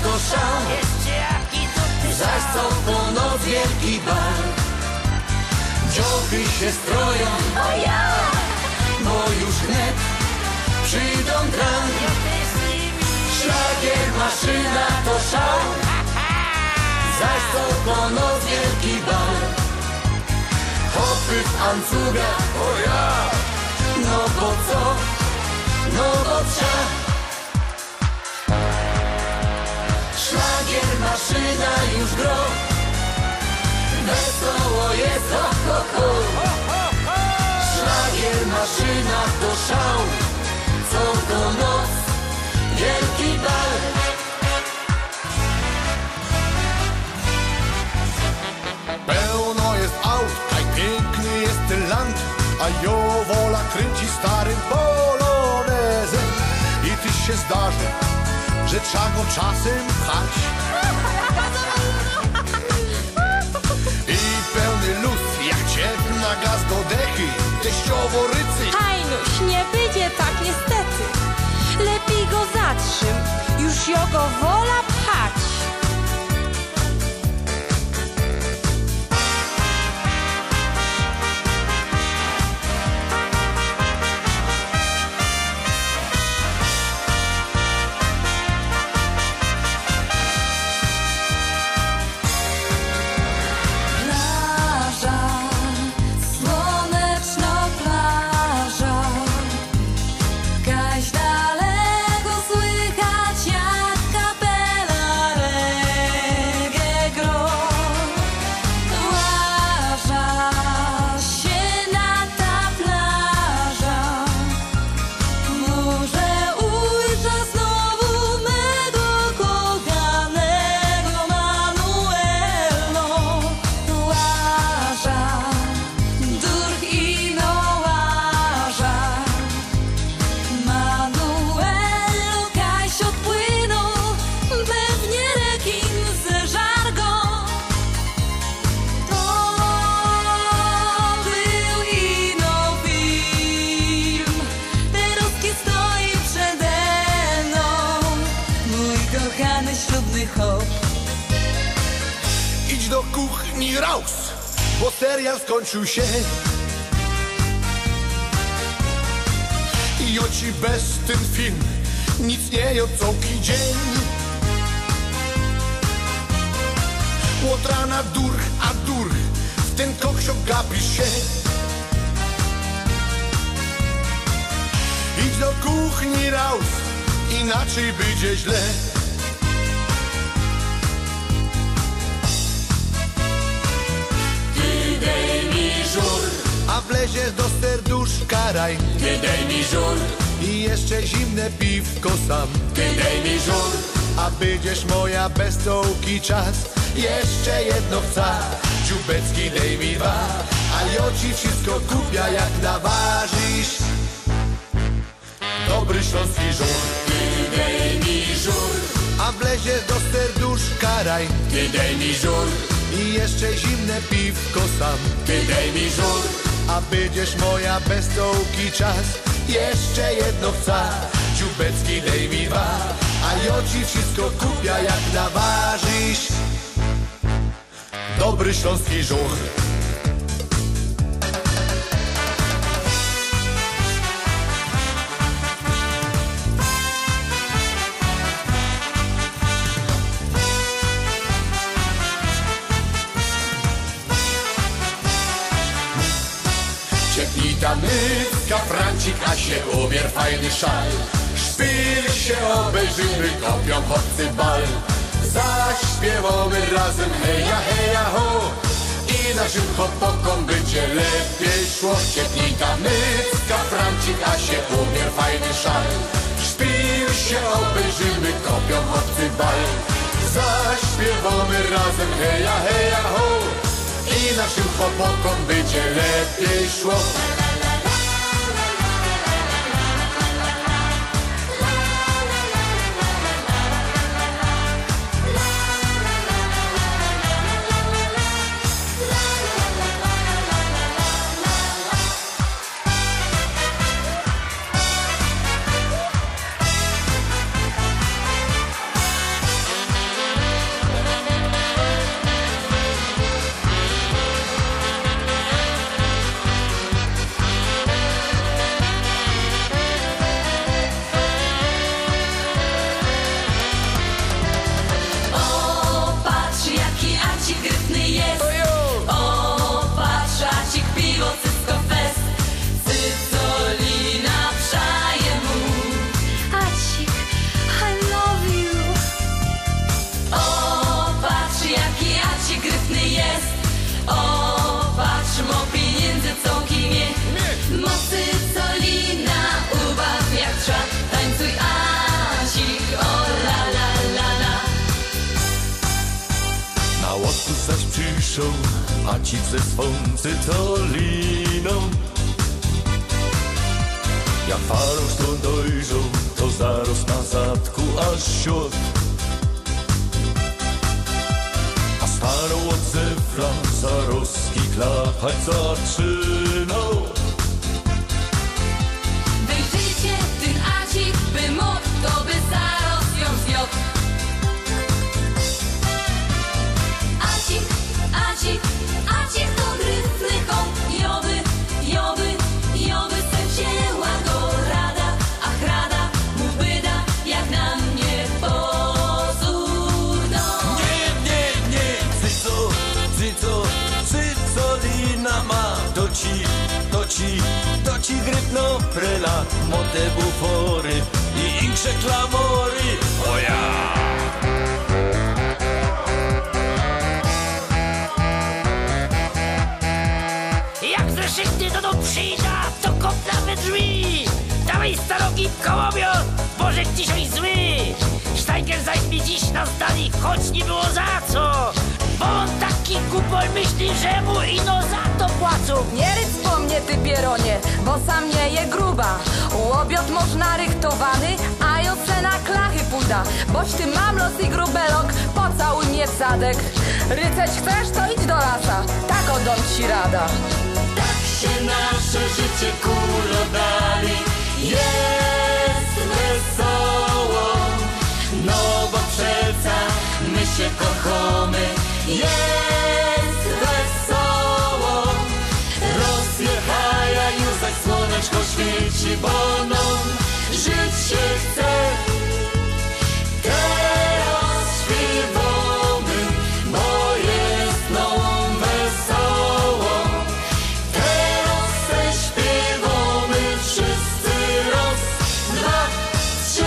to szał, zaś co po noc wielki bal. Dziochy się stroją, bo już wnet przyjdą dran. Szlagier, maszyna to szał, zaś co po noc wielki bal. Hopy w ancugach, no bo co, no bo trzeba. Szlagier, maszyna już gro, wesoło jest, ho, ho, ho. Szlagier, maszyna to szał, co to noc, wielki bal. Pełno jest aut, kaj piękny jest ten land, a jo wola kręci starym polonezem. I tyś się zdarzy, że trzeba go czasem pchać. I pełny luz, jak ciep na gaz do dechy, teściowo rycy. Hajnuś, nie będzie tak niestety. Lepiej go zatrzym, już jego wola pchać. Idź do kuchni raus, bo serial skończył się. I oci bez ten film nic nie jo całki dzień. Od rana dur, a dur, w ten koksiok gapisz się. Idź do kuchni raus, inaczej będzie źle. A wleziesz do serduszka raj. Ty daj mi żur, I jeszcze zimne piwko sam. ty daj mi żur, A będziesz moja bez tołki czas. Jeszcze jedno chcę, dziubecki dej mi dwa. A ja ci wszystko kupia jak naważysz. Dobry śląski żur. ty daj mi żur, A wleziesz do serduszka raj. ty daj mi żur, I jeszcze zimne piwko sam. ty daj mi żur, A będziesz moja bez tołki czas. Jeszcze jedno chcę, dziubecki dej mi dwa. A ja ci wszystko kupia jak naważysz. Dobry śląski żur. ciepnita mycka, Francik, a się ubier fajny szal. Szpil się obejrzymy, kopią chłopcy bal. Zaśpiewamy razem heja, heja, ho. I naszym chłopokom będzie lepiej szło. Ciepnita mycka, Francik, a się ubier fajny szal. Szpil się obejrzymy, kopią chłopcy bal. Zaśpiewamy razem heja, heja, ho. I naszym chłopokom będzie lepiej szło. wyszą, a ci ze swą cytoliną. Jak farosz to dojrzał, to zarost na zadku aż siód. A starą od zefra zarostki klachać zaczynał. Wyjrzyjcie, ten Adzik by mógł, to by zaraz ją zwiódł. Adzik to gryfny koń, jowy se wzięła go rada, ach rada mu byda, jak na mnie pozór. Nie, cycolina ma, to ci grypno pryla, mote bufory i insze klamory. O ja! Jak zresztą do dom przyjda, to kopna we drzwi. Dawaj starogi kołomiot, Bożek dzisiaj zły. Steiger zaś mi dziś nas dali, choć nie było za co. Bo on taki kupol myśli, że mu ino za to płacą. Nie ryc po mnie, ty pieronie, bo sam nie je gruba. Łobiot można rychtowany, a jo se na klachy pójda. Boś ty mam los i grubelok, pocałuj mnie w zadek. Ryceć chcesz, to idź do lasa, tak odom ci rada. Tak się nasze życie kulo dali, jest wesoło. No bo przeca my się kochamy, jest wesoło. Rozjechaja już zaś słoneczko świeci, bo nam żyć się chce. Teraz śpiewamy, bo jest nam wesoło. Teraz se śpiewamy wszyscy, raz, dwa, trzy.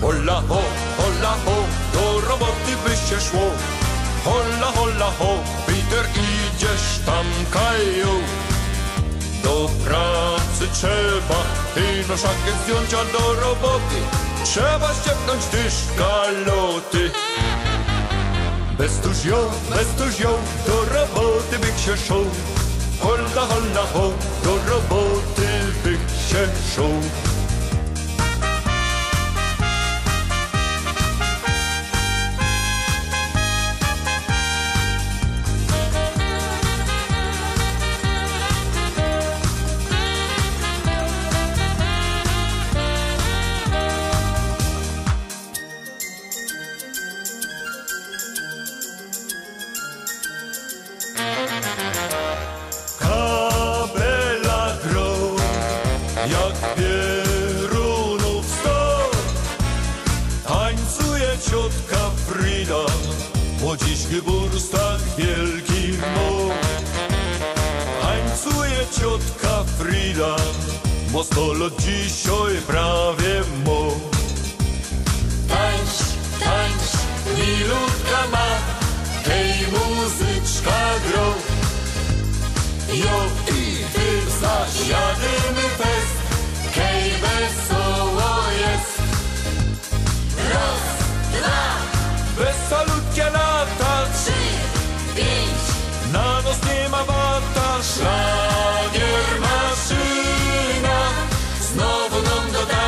Holla ho, do roboty by się szło. Holla ho, Peter idziesz tam kają. Do pracy trzeba ino szakę zdjąć, a do roboty trzeba ściepnąć dysz kaloty. Bez tuż ją, do roboty bych się szł. Holla ho, do roboty bych się szł. Kabela grą, jak pierunów stok. Tańcuje ciotka Frida, po dziś geburstach wielki mok. Tańcuje ciotka Frida, bo 100 lat dzisiaj prawie mok. Tańcz, milutka ma, tej muzyczka grą. Jo i ty zasiadymy fest, kej wesoło jest. Raz, dwa, Wesolutkie lata, 3, 5. na nos nie ma wata. Szlagier maszyna znowu nam doda.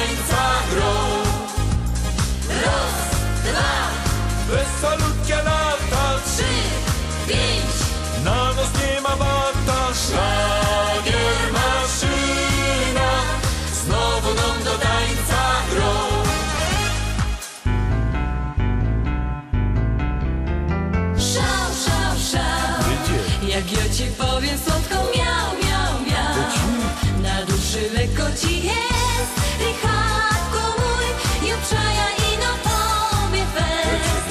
powiem słodko miał, miał, miał. Na duszy lekko ci jest, Richardku mój, i obczaja i no tobie fest.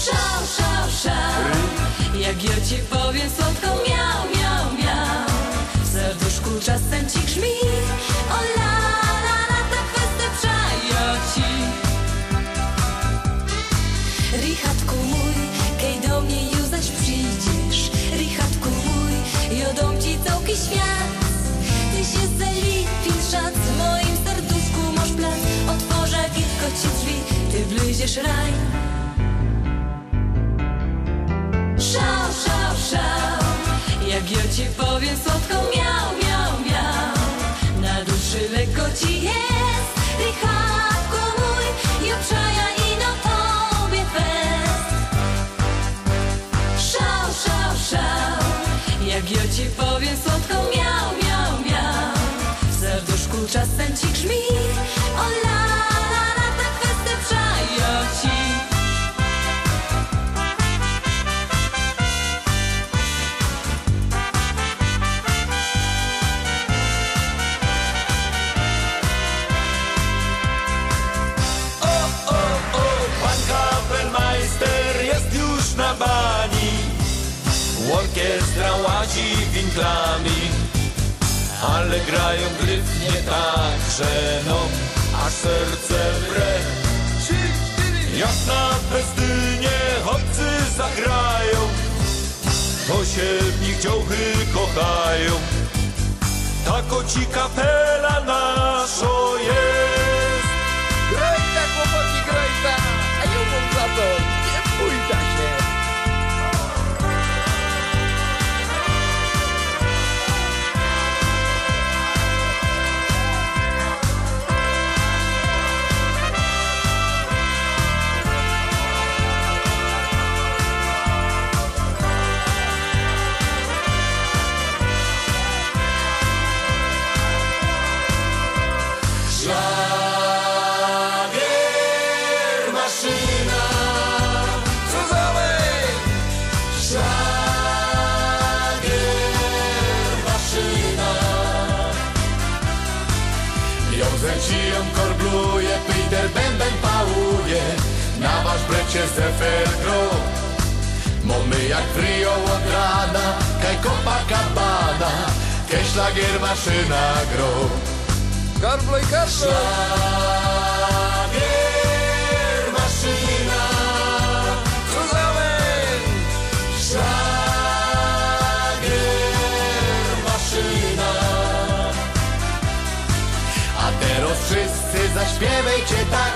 Szał, szał, szał, jak ja ci powiem słodko miał, miał, miał. W serduszku czasem ci grzmi, o la, la, la, tak festę obczaja ci. Richardku mój, kej do mnie już zaś przyjdziesz. Richardku mój, jodą ci całki świat. Ty się zalipił szat, w moim serduszku masz plac. Otworzę kilko ci drzwi, ty wleziesz raj. Szał, szał, szał, jak ja ci powiem słodko miał, miał, miał. Na duszy lekko ci jest, Richardku mój, i obczaja i no tobie fest. Szał, szał, szał, jak ja ci powiem słodko miał, miał, miał. W serduszku czasem ci grzmi, o la, la, la, tak festę obczaja ci. Na bani orkiestra łazi winklami, ale grają gryfnie tak, że no aż serce wre. Jak na festynie chłopcy zagrają, to się w nich dziołchy kochają. Tako ci kapela nasza jest. Grajta, chłopaki, grajta, a ja mam za to, nie pójdę się. Ją korbluje, Peter bęben pałuje, na wasz brecie zefer gro. Mamy jak frio od rana, kaj Copacabana, kaj szlagier maszyna gro. Karblo i karblo. Szlagier maszyna, Co za men? szlagier maszyna. A teraz wszyscy zaśpiewajcie tak,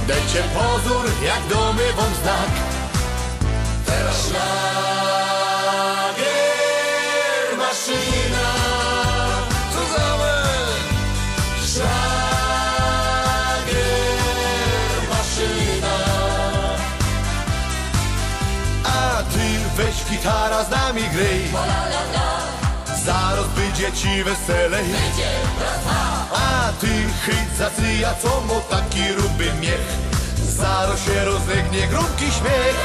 dajcie pozór jak domy wam znak. Teraz szlagier maszyna, Co za men? szlagier maszyna. A ty weź gitara z nami grej, zaraz będzie ci weselej. A ty chyć za cyja, co mo taki ruby miech, zaraz się rozlegnie gromki śmiech.